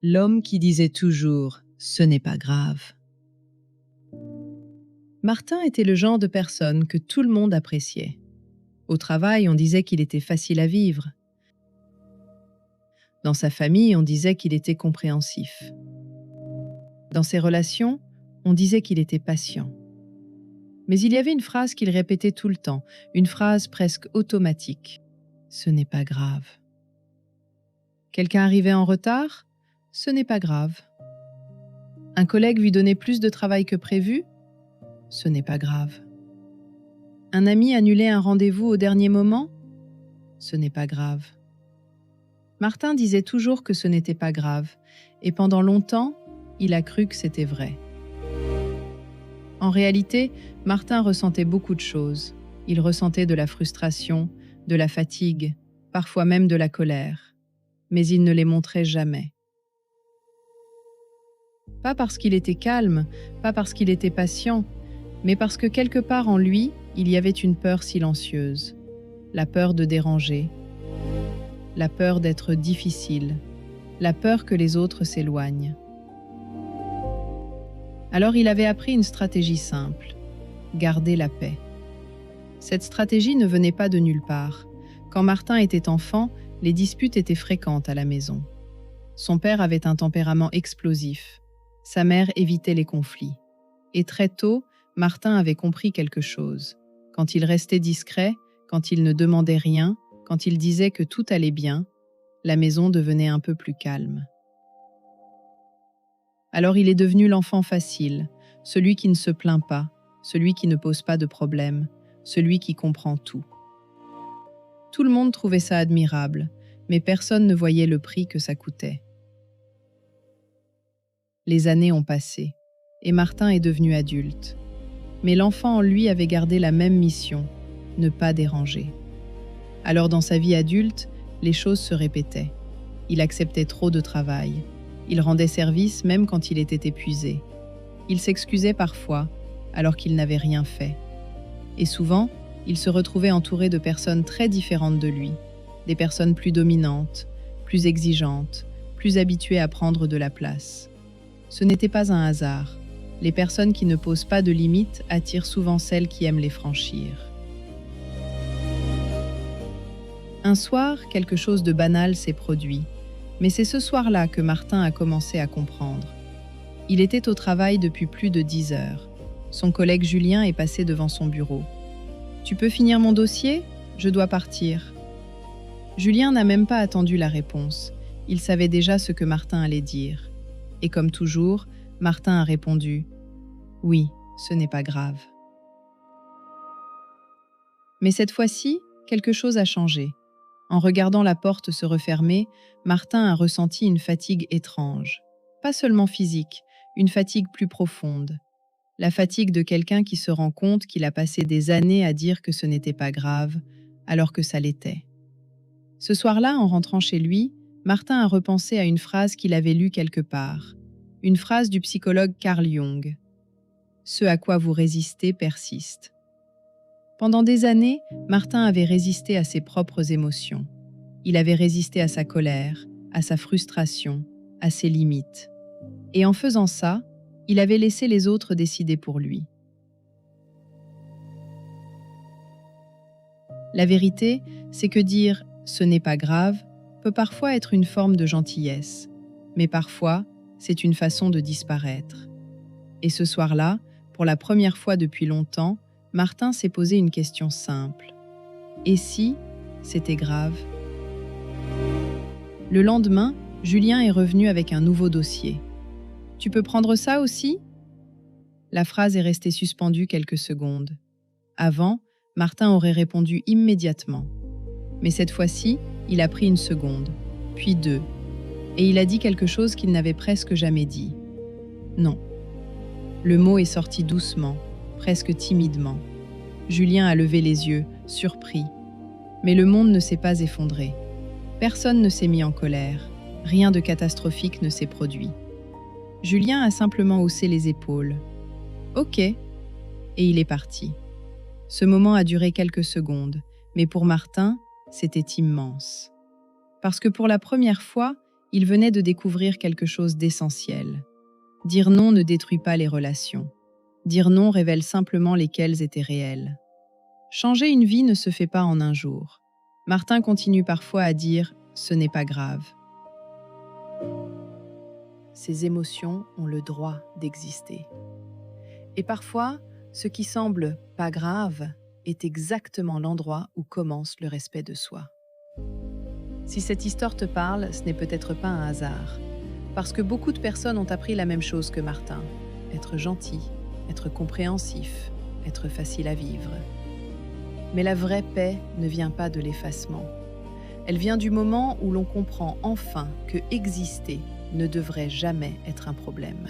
L'homme qui disait toujours « ce n'est pas grave ». Martin était le genre de personne que tout le monde appréciait. Au travail, on disait qu'il était facile à vivre. Dans sa famille, on disait qu'il était compréhensif. Dans ses relations, on disait qu'il était patient. Mais il y avait une phrase qu'il répétait tout le temps, une phrase presque automatique. « Ce n'est pas grave ». Quelqu'un arrivait en retard ? Ce n'est pas grave. Un collègue lui donnait plus de travail que prévu ? Ce n'est pas grave. Un ami annulait un rendez-vous au dernier moment ? Ce n'est pas grave. Martin disait toujours que ce n'était pas grave, et pendant longtemps, il a cru que c'était vrai. En réalité, Martin ressentait beaucoup de choses. Il ressentait de la frustration, de la fatigue, parfois même de la colère. Mais il ne les montrait jamais. Pas parce qu'il était calme, pas parce qu'il était patient, mais parce que quelque part en lui, il y avait une peur silencieuse. La peur de déranger, la peur d'être difficile, la peur que les autres s'éloignent. Alors il avait appris une stratégie simple, garder la paix. Cette stratégie ne venait pas de nulle part. Quand Martin était enfant, les disputes étaient fréquentes à la maison. Son père avait un tempérament explosif. Sa mère évitait les conflits. Et très tôt, Martin avait compris quelque chose. Quand il restait discret, quand il ne demandait rien, quand il disait que tout allait bien, la maison devenait un peu plus calme. Alors il est devenu l'enfant facile, celui qui ne se plaint pas, celui qui ne pose pas de problème, celui qui comprend tout. Tout le monde trouvait ça admirable, mais personne ne voyait le prix que ça coûtait. Les années ont passé, et Martin est devenu adulte. Mais l'enfant en lui avait gardé la même mission, ne pas déranger. Alors dans sa vie adulte, les choses se répétaient. Il acceptait trop de travail. Il rendait service même quand il était épuisé. Il s'excusait parfois, alors qu'il n'avait rien fait. Et souvent, il se retrouvait entouré de personnes très différentes de lui, des personnes plus dominantes, plus exigeantes, plus habituées à prendre de la place. Ce n'était pas un hasard. Les personnes qui ne posent pas de limites attirent souvent celles qui aiment les franchir. Un soir, quelque chose de banal s'est produit. Mais c'est ce soir-là que Martin a commencé à comprendre. Il était au travail depuis plus de 10 heures. Son collègue Julien est passé devant son bureau. « Tu peux finir mon dossier ? Je dois partir. » Julien n'a même pas attendu la réponse. Il savait déjà ce que Martin allait dire. Et comme toujours, Martin a répondu « Oui, ce n'est pas grave. » Mais cette fois-ci, quelque chose a changé. En regardant la porte se refermer, Martin a ressenti une fatigue étrange. Pas seulement physique, une fatigue plus profonde. La fatigue de quelqu'un qui se rend compte qu'il a passé des années à dire que ce n'était pas grave, alors que ça l'était. Ce soir-là, en rentrant chez lui, Martin a repensé à une phrase qu'il avait lue quelque part. Une phrase du psychologue Carl Jung. « Ce à quoi vous résistez persiste. » Pendant des années, Martin avait résisté à ses propres émotions. Il avait résisté à sa colère, à sa frustration, à ses limites. Et en faisant ça, il avait laissé les autres décider pour lui. La vérité, c'est que dire « ce n'est pas grave » peut parfois être une forme de gentillesse, mais parfois, c'est une façon de disparaître. Et ce soir-là, pour la première fois depuis longtemps, Martin s'est posé une question simple. Et si c'était grave ? Le lendemain, Julien est revenu avec un nouveau dossier. « Tu peux prendre ça aussi ?» La phrase est restée suspendue quelques secondes. Avant, Martin aurait répondu immédiatement. Mais cette fois-ci, il a pris une seconde, puis deux, et il a dit quelque chose qu'il n'avait presque jamais dit. Non. Le mot est sorti doucement, presque timidement. Julien a levé les yeux, surpris. Mais le monde ne s'est pas effondré. Personne ne s'est mis en colère. Rien de catastrophique ne s'est produit. Julien a simplement haussé les épaules. « Ok », et il est parti. Ce moment a duré quelques secondes, mais pour Martin, c'était immense. Parce que pour la première fois, Il venait de découvrir quelque chose d'essentiel. Dire non ne détruit pas les relations. Dire non révèle simplement lesquelles étaient réelles. Changer une vie ne se fait pas en un jour. Martin continue parfois à dire « ce n'est pas grave ». Ces émotions ont le droit d'exister. Et parfois, ce qui semble pas grave est exactement l'endroit où commence le respect de soi. Si cette histoire te parle, ce n'est peut-être pas un hasard. Parce que beaucoup de personnes ont appris la même chose que Martin. Être gentil, être compréhensif, être facile à vivre. Mais la vraie paix ne vient pas de l'effacement. Elle vient du moment où l'on comprend enfin que exister ne devrait jamais être un problème.